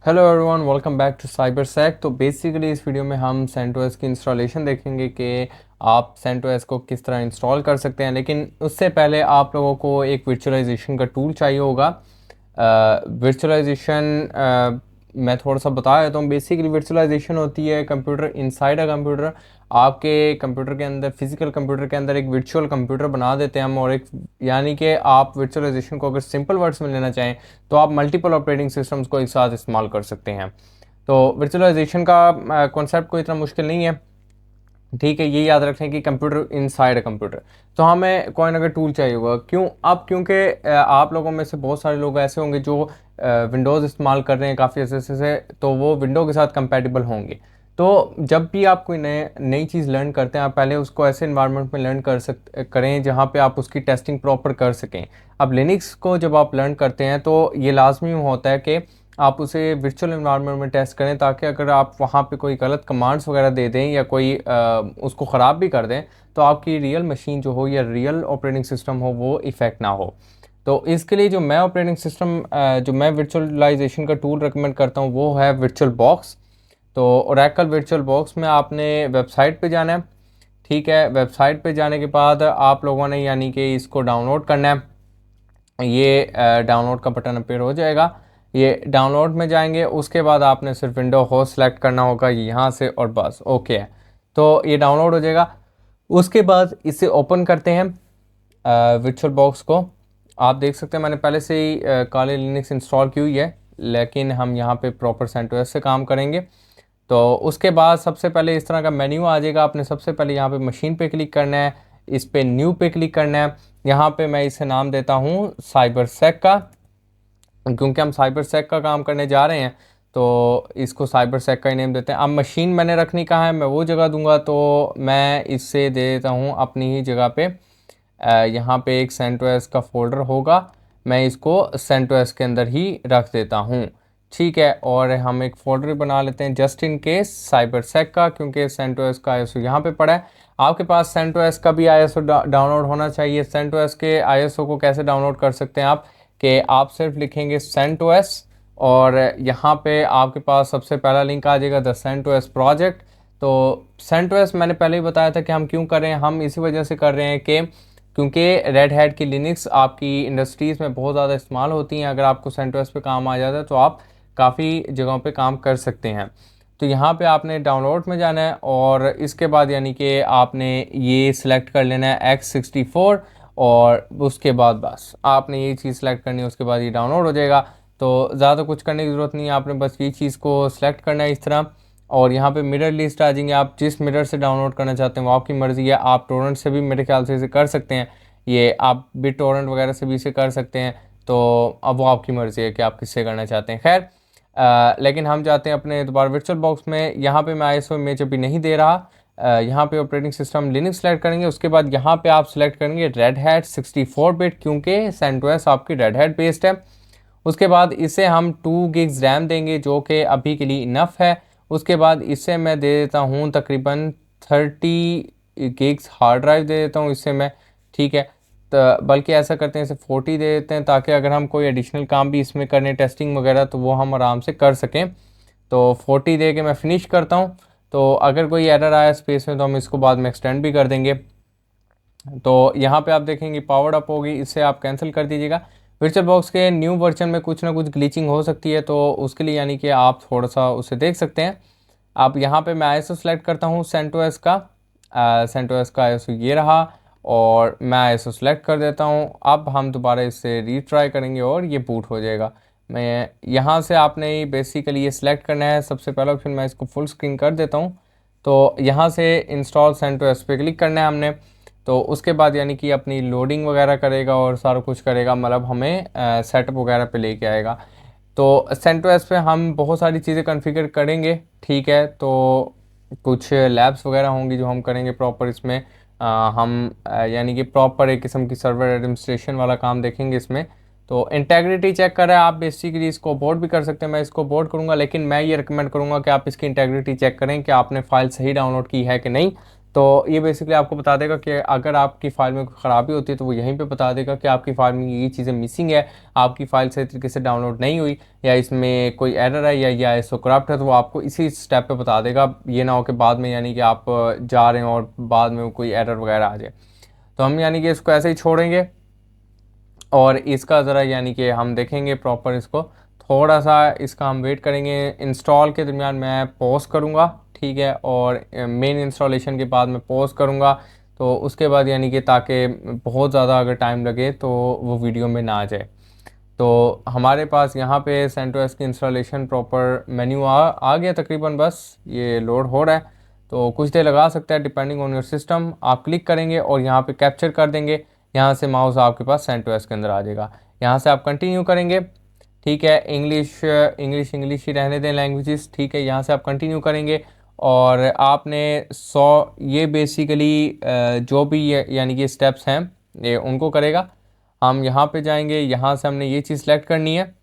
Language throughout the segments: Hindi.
Hello everyone, welcome back to CyberSec. तो बेसिकली इस वीडियो में हम सेंटोस की इंस्टॉलेशन देखेंगे कि आप सेंटोस को किस तरह इंस्टॉल कर सकते हैं। लेकिन उससे पहले आप लोगों को एक वर्चुअलाइजेशन का टूल चाहिए होगा। वर्चुअलाइजेशन मैं थोड़ा सा बता देता हूँ। बेसिकली वर्चुअलाइजेशन होती है कंप्यूटर इनसाइड अ कंप्यूटर। आपके कंप्यूटर के अंदर, फिजिकल कंप्यूटर के अंदर एक वर्चुअल कंप्यूटर बना देते हैं हम, और एक यानी कि आप वर्चुअलाइजेशन को अगर सिंपल वर्ड्स में लेना चाहें तो आप मल्टीपल ऑपरेटिंग सिस्टम्स को एक साथ इस्तेमाल कर सकते हैं। तो वर्चुअलाइजेशन का कॉन्सेप्ट कोई इतना मुश्किल नहीं है, ठीक है। ये याद रखें कि कंप्यूटर इनसाइड अ कंप्यूटर। तो हमें कोई ना कोई टूल चाहिए होगा। क्यों? अब क्योंकि आप लोगों में से बहुत सारे लोग ऐसे होंगे जो विंडोज़ इस्तेमाल कर रहे हैं काफ़ी अर्से से, तो वो विंडो के साथ कंपैटिबल होंगे। तो जब भी आप कोई नई चीज़ लर्न करते हैं, आप पहले उसको ऐसे इन्वायरमेंट में लर्न करें जहाँ पे आप उसकी टेस्टिंग प्रॉपर कर सकें। अब लिनक्स को जब आप लर्न करते हैं तो ये लाजमी होता है कि आप उसे वर्चुअल एनवायरनमेंट में टेस्ट करें, ताकि अगर आप वहाँ पे कोई गलत कमांड्स वगैरह दे दें या कोई उसको ख़राब भी कर दें तो आपकी रियल मशीन जो हो या रियल ऑपरेटिंग सिस्टम हो वो इफ़ेक्ट ना हो। तो इसके लिए जो मैं वर्चुअलाइजेशन का टूल रिकमेंड करता हूँ वो है वर्चुअल बॉक्स। तो ओरेकल वर्चुअल बॉक्स में आपने वेबसाइट पे जाना है, ठीक है। वेबसाइट पे जाने के बाद आप लोगों ने यानी कि इसको डाउनलोड करना है। ये डाउनलोड का बटन अपीयर हो जाएगा। ये डाउनलोड में जाएंगे, उसके बाद आपने सिर्फ विंडो होस्ट सेलेक्ट करना होगा यहाँ से और बस ओके है। तो ये डाउनलोड हो जाएगा। उसके बाद इसे ओपन करते हैं वर्चुअल बॉक्स को। आप देख सकते हैं मैंने पहले से ही काली लिनक्स इंस्टॉल की हुई है, लेकिन हम यहाँ पे प्रॉपर सेंटोस से काम करेंगे। तो उसके बाद सबसे पहले इस तरह का मेन्यू आ जाएगा। आपने सबसे पहले यहाँ पे मशीन पे क्लिक करना है, इस पे न्यू पे क्लिक करना है। यहाँ पे मैं इसे नाम देता हूँ साइबरसेक का, क्योंकि हम साइबरसेक का काम करने जा रहे हैं तो इसको साइबरसेक का ही नेम देते हैं। अब मशीन मैंने रखनी कहाँ है, मैं वो जगह दूंगा, तो मैं इससे दे देता हूँ अपनी ही जगह पे। यहाँ पे एक सेंटोस का फोल्डर होगा, मैं इसको सेंटोस के अंदर ही रख देता हूँ, ठीक है। और हम एक फोल्डर बना लेते हैं जस्ट इन केस साइबरसेक का, क्योंकि सेंटोस का आईएसओ यहाँ पे पड़ा है। आपके पास सेंटोस का भी आईएसओ डाउनलोड होना चाहिए। सेंटोस के आईएसओ को कैसे डाउनलोड कर सकते हैं आप, कि आप सिर्फ लिखेंगे सेंटोस और यहाँ पे आपके पास सबसे पहला लिंक आ जाएगा द सेंटोस प्रोजेक्ट। तो सेंटोस मैंने पहले ही बताया था कि हम क्यों कर रहे हैं। हम इसी वजह से कर रहे हैं कि क्योंकि रेड हैट की लिनक्स आपकी इंडस्ट्रीज़ में बहुत ज़्यादा इस्तेमाल होती हैं। अगर आपको सेंटोस पे काम आ जाता है तो आप काफ़ी जगहों पे काम कर सकते हैं। तो यहाँ पे आपने डाउनलोड में जाना है और इसके बाद यानी कि आपने ये सिलेक्ट कर लेना है X64, और उसके बाद बस आपने ये चीज़ सेलेक्ट करनी है, उसके बाद ये डाउनलोड हो जाएगा। तो ज़्यादा कुछ करने की ज़रूरत नहीं है, आपने बस ये चीज़ को सिलेक्ट करना है इस तरह। और यहाँ पे मिरर लिस्ट आ जाएंगे, आप जिस मिरर से डाउनलोड करना चाहते हैं वो आपकी मर्ज़ी है। आप टोरेंट से भी मेरे ख्याल से इसे कर सकते हैं, ये आप बिट टोरेंट वगैरह से भी इसे कर सकते हैं। तो अब वो आपकी मर्ज़ी है कि आप किससे करना चाहते हैं। खैर लेकिन हम जाते हैं अपने दोबारा वर्चुअल बॉक्स में। यहाँ पे मैं आईएसओ इमेज अभी नहीं दे रहा। यहाँ पे ऑपरेटिंग सिस्टम लिनक्स सेलेक्ट करेंगे, उसके बाद यहाँ पे आप सेलेक्ट करेंगे रेड हैट 64 बिट, क्योंकि सेंटोस आपकी रेड हैट बेस्ड है। उसके बाद इसे हम 2 GB रैम देंगे, जो कि अभी के लिए इनफ है। उसके बाद इसे मैं दे देता हूँ तकरीबन 30 GB हार्ड ड्राइव दे देता हूँ इससे मैं, ठीक है। तो बल्कि ऐसा करते हैं इसे 40 दे देते हैं, ताकि अगर हम कोई एडिशनल काम भी इसमें करने, टेस्टिंग वगैरह, तो वो हम आराम से कर सकें। तो 40 दे के मैं फ़िनिश करता हूँ। तो अगर कोई एरर आया स्पेस में तो हम इसको बाद में एक्सटेंड भी कर देंगे। तो यहाँ पे आप देखेंगे पावर्ड अप होगी, इससे आप कैंसिल कर दीजिएगा। वर्चुअल बॉक्स के न्यू वर्जन में कुछ ना कुछ ग्लिचिंग हो सकती है, तो उसके लिए यानी कि आप थोड़ा सा उसे देख सकते हैं। आप यहाँ पे मैं आईएसओ सेलेक्ट करता हूँ सेंटोस का। सेंटोस का आईएसओ ये रहा, और मैं आईएसओ सेलेक्ट कर देता हूँ। अब हम दोबारा इसे रीट्राई करेंगे और ये बूट हो जाएगा। मैं यहाँ से आपने बेसिकली ये सिलेक्ट करना है, सबसे पहला ऑप्शन मैं इसको फुल स्क्रीन कर देता हूँ। तो यहाँ से इंस्टॉल सेंटोस पे क्लिक करना है हमने। तो उसके बाद यानी कि अपनी लोडिंग वगैरह करेगा और सारा कुछ करेगा, मतलब हमें सेटअप वगैरह पे लेके आएगा। तो सेंटोस पे हम बहुत सारी चीज़ें कॉन्फ़िगर करेंगे, ठीक है। तो कुछ लैब्स वगैरह होंगी जो हम करेंगे प्रॉपर इसमें। यानी कि प्रॉपर एक किस्म की सर्वर एडमिनिस्ट्रेशन वाला काम देखेंगे इसमें। तो इंटेग्रिटी चेक करें, आप बेसिकली इसको बोर्ड भी कर सकते हैं, मैं इसको बोर्ड करूँगा, लेकिन मैं ये रिकमेंड करूँगा कि आप इसकी इंटेग्रिटी चेक करें कि आपने फ़ाइल सही डाउनलोड की है कि नहीं। तो ये बेसिकली आपको बता देगा कि अगर आपकी फ़ाइल में कोई ख़राबी होती है तो वो यहीं पे बता देगा कि आपकी फ़ाइल में ये चीज़ें मिसिंग है, आपकी फ़ाइल सही तरीके से डाउनलोड नहीं हुई, या इसमें कोई एरर है, या इसको करप्ट है, तो वो आपको इसी स्टेप पे बता देगा। ये ना हो कि बाद में यानी कि आप जा रहे हो और बाद में कोई एरर वगैरह आ जाए। तो हम यानी कि इसको ऐसे ही छोड़ेंगे और इसका ज़रा यानी कि हम देखेंगे प्रॉपर इसको, थोड़ा सा इसका हम वेट करेंगे। इंस्टॉल के दरमियान मैं पॉज करूँगा, ठीक है, और मेन इंस्टॉलेशन के बाद मैं पॉज करूँगा, तो उसके बाद यानी कि ताकि बहुत ज़्यादा अगर टाइम लगे तो वो वीडियो में ना आ जाए। तो हमारे पास यहाँ पे सेंटोस की इंस्टॉलेशन प्रॉपर मेन्यू आ गया तकरीबन, बस ये लोड हो रहा है, तो कुछ देर लगा सकता है डिपेंडिंग ऑन योर सिस्टम। आप क्लिक करेंगे और यहाँ पे कैप्चर कर देंगे, यहाँ से माउस आपके पास सेंटोस के अंदर आ जाएगा। यहाँ से आप कंटिन्यू करेंगे, ठीक है, इंग्लिश इंग्लिश इंग्लिश ही रहने दें लैंग्वेजेस, ठीक है। यहाँ से आप कंटिन्यू करेंगे और आपने 100 ये बेसिकली जो भी यानी कि स्टेप्स हैं ये उनको करेगा। हम यहाँ पे जाएंगे, यहाँ से हमने ये चीज़ सेलेक्ट करनी है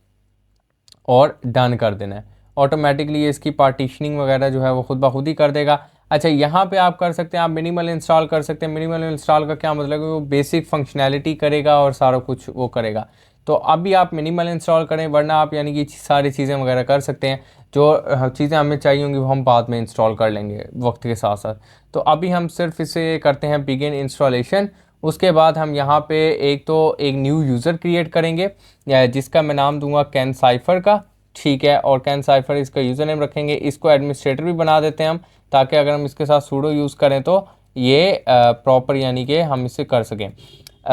और डन कर देना है। ऑटोमेटिकली ये इसकी पार्टीशनिंग वगैरह जो है वो खुद ब खुद ही कर देगा। अच्छा, यहाँ पे आप कर सकते हैं, आप मिनिमल इंस्टॉल कर सकते हैं। मिनिमल इंस्टॉल का क्या मतलब है, वो बेसिक फंक्शनैलिटी करेगा और सारा कुछ वो करेगा। तो अभी आप मिनिमल इंस्टॉल करें, वरना आप यानी कि सारी चीज़ें वगैरह कर सकते हैं। जो चीज़ें हमें चाहिए होंगी वो हम बाद में इंस्टॉल कर लेंगे वक्त के साथ साथ। तो अभी हम सिर्फ इसे करते हैं बिगिन इंस्टॉलेशन। उसके बाद हम यहाँ पे एक न्यू यूज़र क्रिएट करेंगे, जिसका मैं नाम दूंगा कैन साइफर का, ठीक है, और कैन साइफर इसका यूज़र नेम रखेंगे। इसको एडमिनिस्ट्रेटर भी बना देते हैं हम, ताकि अगर हम इसके साथ सूडो यूज़ करें तो ये प्रॉपर यानी कि हम इसे कर सकें।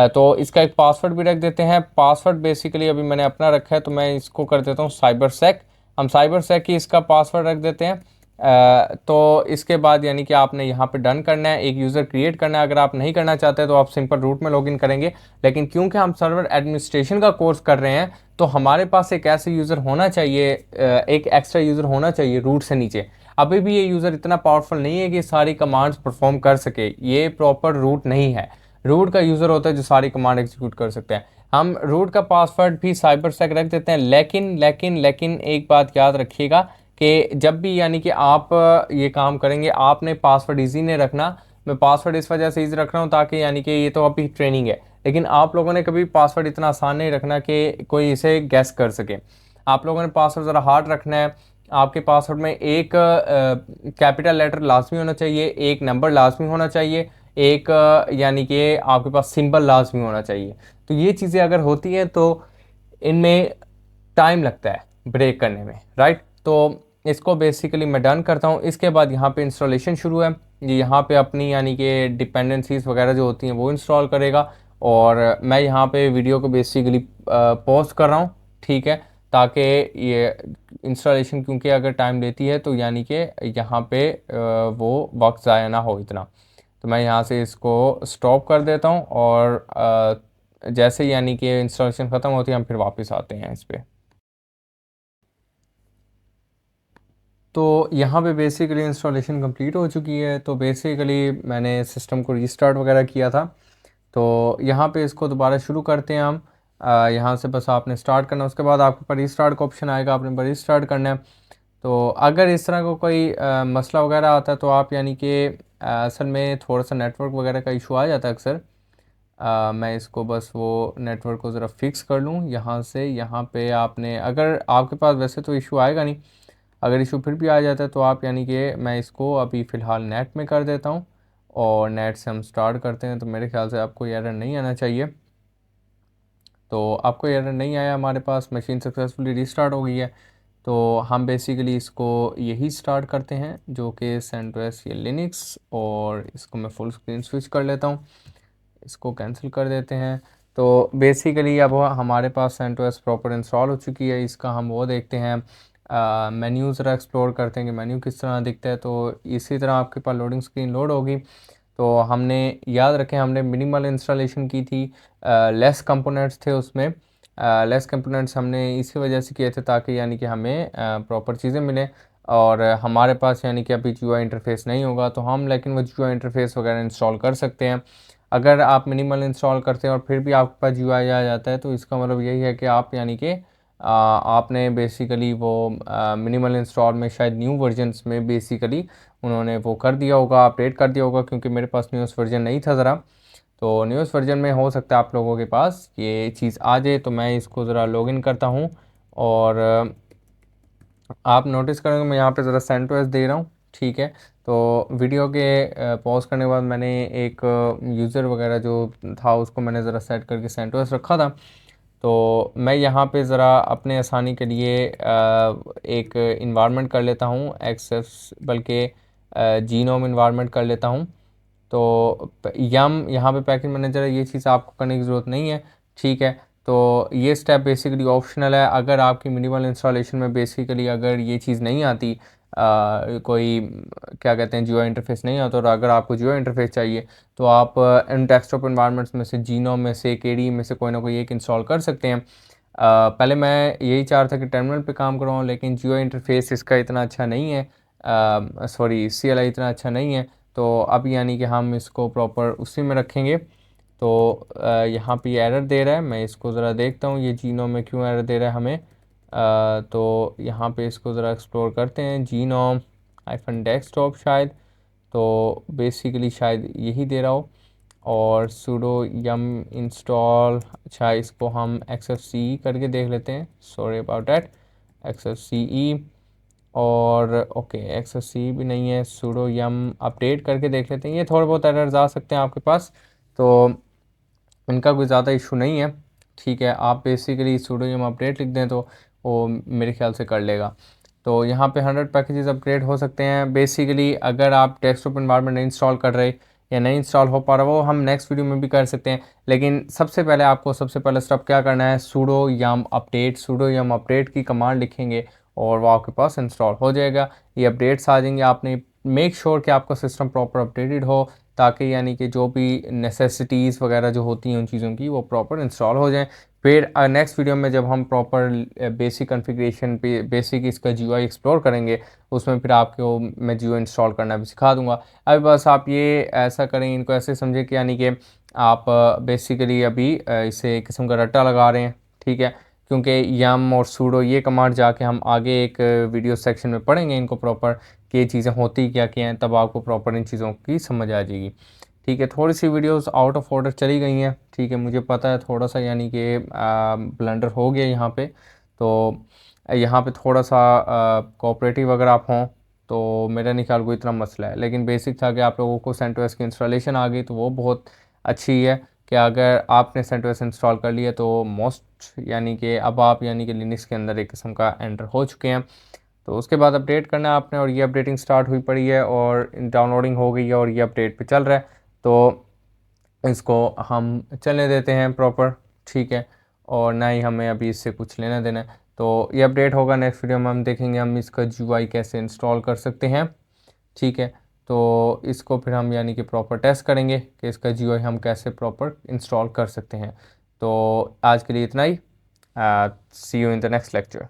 तो इसका एक पासवर्ड भी रख देते हैं। पासवर्ड बेसिकली अभी मैंने अपना रखा है, तो मैं इसको कर देता हूँ साइबर सेक। हम साइबर सेक की इसका पासवर्ड रख देते हैं। तो इसके बाद यानी कि आपने यहाँ पे डन करना है, एक यूज़र क्रिएट करना है। अगर आप नहीं करना चाहते तो आप सिंपल रूट में लॉगिन करेंगे, लेकिन क्योंकि हम सर्वर एडमिनिस्ट्रेशन का कोर्स कर रहे हैं तो हमारे पास एक ऐसे यूज़र होना चाहिए, एक एक्स्ट्रा यूज़र होना चाहिए रूट से नीचे। अभी भी ये यूज़र इतना पावरफुल नहीं है कि सारी कमांड्स परफॉर्म कर सके, ये प्रॉपर रूट नहीं है। रूट का यूज़र होता है जो सारी कमांड एग्जीक्यूट कर सकते हैं। हम रूट का पासवर्ड भी साइबर सेक रख देते हैं, लेकिन लेकिन लेकिन एक बात याद रखिएगा कि जब भी यानी कि आप ये काम करेंगे, आपने पासवर्ड इजी नहीं रखना। मैं पासवर्ड इस वजह से इजी रख रहा हूँ ताकि यानी कि ये तो अभी ट्रेनिंग है, लेकिन आप लोगों ने कभी पासवर्ड इतना आसान नहीं रखना कि कोई इसे गैस कर सके। आप लोगों ने पासवर्ड ज़रा हार्ड रखना है। आपके पासवर्ड में एक कैपिटल लेटर लाजमी होना चाहिए, एक नंबर लाजमी होना चाहिए, एक यानी कि आपके पास सिंबल लाजमी होना चाहिए। तो ये चीज़ें अगर होती हैं तो इनमें टाइम लगता है ब्रेक करने में, राइट। तो इसको बेसिकली मैं डन करता हूँ। इसके बाद यहाँ पे इंस्टॉलेशन शुरू है, ये यहाँ पे अपनी यानी कि डिपेंडेंसीज वगैरह जो होती हैं वो इंस्टॉल करेगा। और मैं यहाँ पे वीडियो को बेसिकली पॉज कर रहा हूँ, ठीक है, ताकि ये इंस्टॉलेशन क्योंकि अगर टाइम लेती है तो यानी कि यहाँ पे वो वक्त ज़ाया ना हो इतना। तो मैं यहाँ से इसको स्टॉप कर देता हूँ और जैसे यानी कि इंस्टॉलेशन ख़त्म होती है हम फिर वापस आते हैं इस पर। तो यहाँ पे बेसिकली इंस्टॉलेशन कंप्लीट हो चुकी है। तो बेसिकली मैंने सिस्टम को रीस्टार्ट वगैरह किया था। तो यहाँ पे इसको दोबारा शुरू करते हैं हम। यहाँ से बस आपने स्टार्ट करना है, उसके बाद आपके पास रीस्टार्ट का ऑप्शन आएगा, आपने पर रीस्टार्ट करना है। तो अगर इस तरह का कोई मसला वगैरह आता है तो आप यानी कि असल में थोड़ा सा नेटवर्क वगैरह का इशू आ जाता है अक्सर। मैं इसको बस वो नेटवर्क को ज़रा फिक्स कर लूँ यहाँ से। यहाँ पे आपने अगर आपके पास वैसे तो इशू आएगा नहीं, अगर इशू फिर भी आ जाता है तो आप यानी कि मैं इसको अभी फ़िलहाल नेट में कर देता हूँ और नेट से हम स्टार्ट करते हैं। तो मेरे ख्याल से आपको एरर नहीं आना चाहिए। तो आपको एरर नहीं आया, हमारे पास मशीन सक्सेसफुली रीस्टार्ट हो गई है। तो हम बेसिकली इसको यही स्टार्ट करते हैं जो कि सेंटोस या लिनक्स, और इसको मैं फुल स्क्रीन स्विच कर लेता हूँ, इसको कैंसिल कर देते हैं। तो बेसिकली अब हमारे पास सेंटोस प्रॉपर इंस्टॉल हो चुकी है। इसका हम वो देखते हैं, मेन्यू ज़रा एक्सप्लोर करते हैं कि मेन्यू किस तरह दिखता है। तो इसी तरह आपके पास लोडिंग स्क्रीन लोड होगी। तो हमने याद रखें हमने मिनिमल इंस्टॉलेशन की थी, लेस कंपोनेंट्स थे उसमें। लेस कंपोनेंट्स हमने इसी वजह से किए थे ताकि यानी कि हमें प्रॉपर चीज़ें मिलें। और हमारे पास यानी कि अभी GUI इंटरफेस नहीं होगा तो हम लेकिन वो GUI इंटरफेस वगैरह इंस्टॉल कर सकते हैं। अगर आप मिनिमल इंस्टॉल करते हैं और फिर भी आपके पास GUI आ जाता है तो इसका मतलब यही है कि आप यानी कि आपने बेसिकली वो मिनिमल इंस्टॉल में शायद न्यू वर्जन्स में बेसिकली उन्होंने वो कर दिया होगा, अपडेट कर दिया होगा, क्योंकि मेरे पास न्यूज़ वर्जन नहीं था ज़रा। तो न्यूज़ वर्जन में हो सकता है आप लोगों के पास ये चीज़ आ जाए। तो मैं इसको ज़रा लॉगिन करता हूँ और आप नोटिस करेंगे मैं यहाँ पे ज़रा सेंटोस दे रहा हूँ, ठीक है। तो वीडियो के पॉज करने के बाद मैंने एक यूज़र वगैरह जो था उसको मैंने ज़रा सेट करके सेंटोस रखा था। तो मैं यहाँ पे ज़रा अपने आसानी के लिए एक इन्वायरमेंट कर लेता हूँ एक्सेस, बल्कि जीनोम इन्वायरमेंट कर लेता हूँ। तो यम यहाँ पे पैकेज मैनेजर है, ये चीज़ आपको करने की ज़रूरत नहीं है, ठीक है। तो ये स्टेप बेसिकली ऑप्शनल है। अगर आपकी मिनिमल इंस्टॉलेशन में बेसिकली अगर ये चीज़ नहीं आती, कोई क्या कहते हैं जीओआई इंटरफेस नहीं आता, और अगर आपको जीओआई इंटरफेस चाहिए तो आप इन डेस्कटॉप इन्वायरमेंट्स में से जीनोम में से केडी में से कोई ना कोई एक इंस्टॉल कर सकते हैं। पहले मैं यही चाह रहा था कि टर्मिनल पे काम करवाऊँ, लेकिन जीओआई इंटरफेस इसका इतना अच्छा नहीं है, सॉरी सीएलआई इतना अच्छा नहीं है। तो अब यानी कि हम इसको प्रॉपर उसी में रखेंगे। तो यहाँ पे एरर दे रहा है, मैं इसको ज़रा देखता हूँ ये जीनोम में क्यों एरर दे रहा है हमें। तो यहाँ पे इसको ज़रा एक्सप्लोर करते हैं, जीनोम आईफन डेस्कटॉप शायद, तो बेसिकली शायद यही दे रहा हो। और sudo yum इंस्टॉल, अच्छा इसको हम xfce करके देख लेते हैं, सॉरी अबाउट डैट, xfce। और ओके xfce भी नहीं है, sudo yum अपडेट करके देख लेते हैं। ये थोड़े बहुत एरर्स आ सकते हैं आपके पास, तो इनका कोई ज़्यादा इशू नहीं है, ठीक है। आप बेसिकली sudo yum अपडेट लिख दें तो वो मेरे ख्याल से कर लेगा। तो यहाँ पे 100 पैकेजेस अपग्रेड हो सकते हैं। बेसिकली अगर आप डेस्कटॉप इन्वायरमेंट नहीं इंस्टॉल कर रहे या नहीं इंस्टॉल हो पा रहा, वो हम नेक्स्ट वीडियो में भी कर सकते हैं। लेकिन सबसे पहले आपको सबसे पहले स्टेप क्या करना है, sudo yum अपडेट की कमांड लिखेंगे और वो आपके पास इंस्टॉल हो जाएगा। ये अपडेट्स आ जाएंगे। आपने मेक श्योर कि आपका सिस्टम प्रॉपर अपडेटेड हो, ताकि यानी कि जो भी नेसेसिटीज़ वगैरह जो होती हैं उन चीज़ों की वो प्रॉपर इंस्टॉल हो जाएं। फिर नेक्स्ट वीडियो में जब हम प्रॉपर बेसिक कॉन्फ़िगरेशन पे बेसिक इसका जीयूआई एक्सप्लोर करेंगे, उसमें फिर आपको मैं जीयूआई इंस्टॉल करना भी सिखा दूंगा। अभी बस आप ये ऐसा करें, इनको ऐसे समझें कि यानी कि आप बेसिकली अभी इसे एक किस्म का रट्टा लगा रहे हैं, ठीक है। क्योंकि यम और सूडो ये कमांड जाके हम आगे एक वीडियो सेक्शन में पढ़ेंगे इनको प्रॉपर, कि ये चीज़ें होती क्या क्या हैं, तब आपको प्रॉपर इन चीज़ों की समझ आ जाएगी, ठीक है। थोड़ी सी वीडियोस आउट ऑफ ऑर्डर चली गई हैं, ठीक है, मुझे पता है थोड़ा सा यानी कि ब्लंडर हो गया यहाँ पे। तो यहाँ पे थोड़ा सा कोऑपरेटिव अगर आप हों तो मेरा नहीं ख्याल कोई इतना मसला है, लेकिन बेसिक था कि आप लोगों को सेंटोस की इंस्टॉलेशन आ गई तो वो बहुत अच्छी है कि अगर आपने सेंटोस इंस्टॉल कर लिया तो मोस्ट यानी कि अब आप यानी कि लिनक्स के अंदर एक किस्म का एंटर हो चुके हैं। तो उसके बाद अपडेट करना है आपने, और ये अपडेटिंग स्टार्ट हुई पड़ी है और डाउनलोडिंग हो गई है और ये अपडेट पे चल रहा है। तो इसको हम चलने देते हैं प्रॉपर, ठीक है। और ना ही हमें अभी इससे कुछ लेना देना है। तो ये अपडेट होगा, नेक्स्ट वीडियो में हम देखेंगे हम इसका जीयूआई कैसे इंस्टॉल कर सकते हैं, ठीक है। तो इसको फिर हम यानी कि प्रॉपर टेस्ट करेंगे कि इसका जीयूआई हम कैसे प्रॉपर इंस्टॉल कर सकते हैं। तो आज के लिए इतना ही। See you in the next lecture.